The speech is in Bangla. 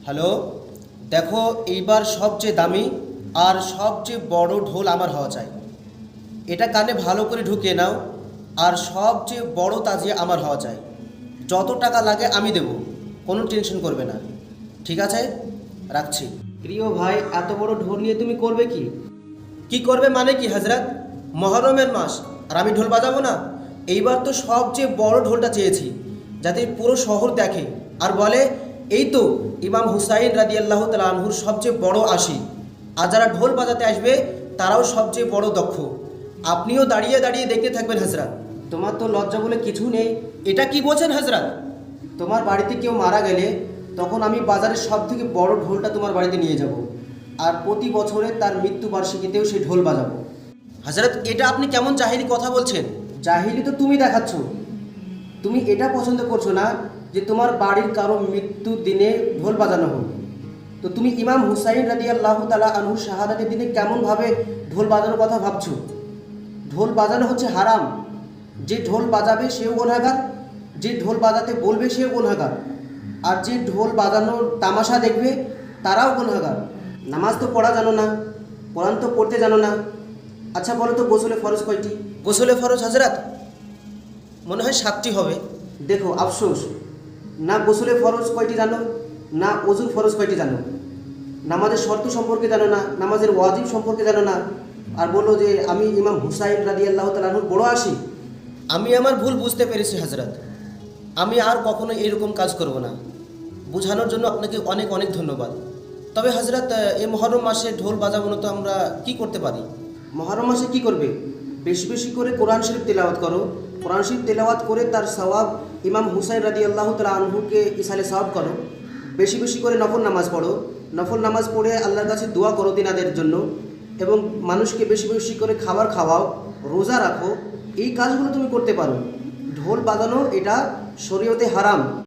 হ্যালো, দেখো এইবার সবচেয়ে দামি আর সবচেয়ে বড় ঢোল আমার হওয়া চাই। এটা কানে ভালো করে ঢুকিয়ে নাও। আর সবচেয়ে বড় তাজিয়া আমার হওয়া চাই। যত টাকা লাগে আমি দেব, কোনো টেনশন করবে না। ঠিক আছে, রাখছি। প্রিয় ভাই, এত বড় ঢোল নিয়ে তুমি করবে কি? কি করবে মানে কি হজরত? মহরমের মাস আর আমি ঢোল বাজাবো না? এইবার তো সবচেয়ে বড় ঢোলটা চেয়েছি, যাতে পুরো শহর দেখে আর বলে এই তো ইমাম হুসাইন রাদিয়াল্লাহু তাআলা আনহুর সবচেয়ে বড় আশি। আর যারা ঢোল বাজাতে আসবে তারাও সবচেয়ে বড় দক্ষ। আপনিও দাঁড়িয়ে দাঁড়িয়ে দেখতে থাকবেন হজরত। তোমার তো লজ্জা বলে কিছু নেই। এটা কি বলছেন হজরত? তোমার বাড়িতে কেউ মারা গেলে তখন আমি বাজারের সব থেকে বড় ঢোলটা তোমার বাড়িতে নিয়ে যাব, আর প্রতি বছরে তার মৃত্যুবার্ষিকীতেও সেই ঢোল বাজাবো। হজরত, এটা আপনি কেমন জাহিলি কথা বলছেন? জাহিলি তো তুমি দেখাচ্ছ। তুমি এটা পছন্দ করছো না যে তোমার বাড়ির কারো মৃত্যুর দিনে ঢোল বাজানো হোক। তো তুমি ইমাম হুসাইন রাদিয়াল্লাহু তাআলা আনহুর শাহাদাতের দিনে কেমনভাবে ঢোল বাজানোর কথা ভাবছো? ঢোল বাজানো হচ্ছে হারাম। যে ঢোল বাজাবে সেও গুনাহগার, যে ঢোল বাজাতে বলবে সেও গুনাহগার, আর যে ঢোল বাজানোর তামাশা দেখবে তারাও গুনাহগার। নামাজ তো পড়া জানো না, কোরআন তো পড়তে জানো না। আচ্ছা বলো তো, গোসলে ফরজ কয়টি? গোসলে ফরজ হজরত মনে হয় 7টি হবে। দেখো আফসোস, না গোসলে ফরজ কয়টি জানো, না ওযুর ফরজ কয়টি জানো, নামাজের শর্ত সম্পর্কে জানো না, নামাজের ওয়াজিব সম্পর্কে জানো না, আর বলো যে আমি ইমাম হুসাইন রাদিয়াল্লাহু তাআলা আনহুর বড় আশি। আমি আমার ভুল বুঝতে পেরেছি হজরত। আমি আর কখনো এরকম কাজ করব না। বোঝানোর জন্য আপনাকে অনেক অনেক ধন্যবাদ। তবে হজরত, এই মহরম মাসে ঢোল বাজাবো না তো আমরা কি করতে পারি? মহরম মাসে কি করবে? বেশি বেশি করে কোরআন শরীফ তেলাওয়াত করো। কোরআন শরীফ তেলাওয়াত করে তার সওয়াব ইমাম হুসাইন রাদিয়াল্লাহু তাআলা আনহুকে ইসালে সওয়াব করো। বেশি বেশি করে নফল নামাজ পড়ো। নফল নামাজ পড়ে আল্লাহর কাছে দোয়া করো তিনাদের জন্য, এবং মানুষকে বেশি বেশি করে খাবার খাওয়াও, রোজা রাখো। এই কাজগুলো তুমি করতে পারো। ঢোল বাজানো এটা শরীয়তে হারাম।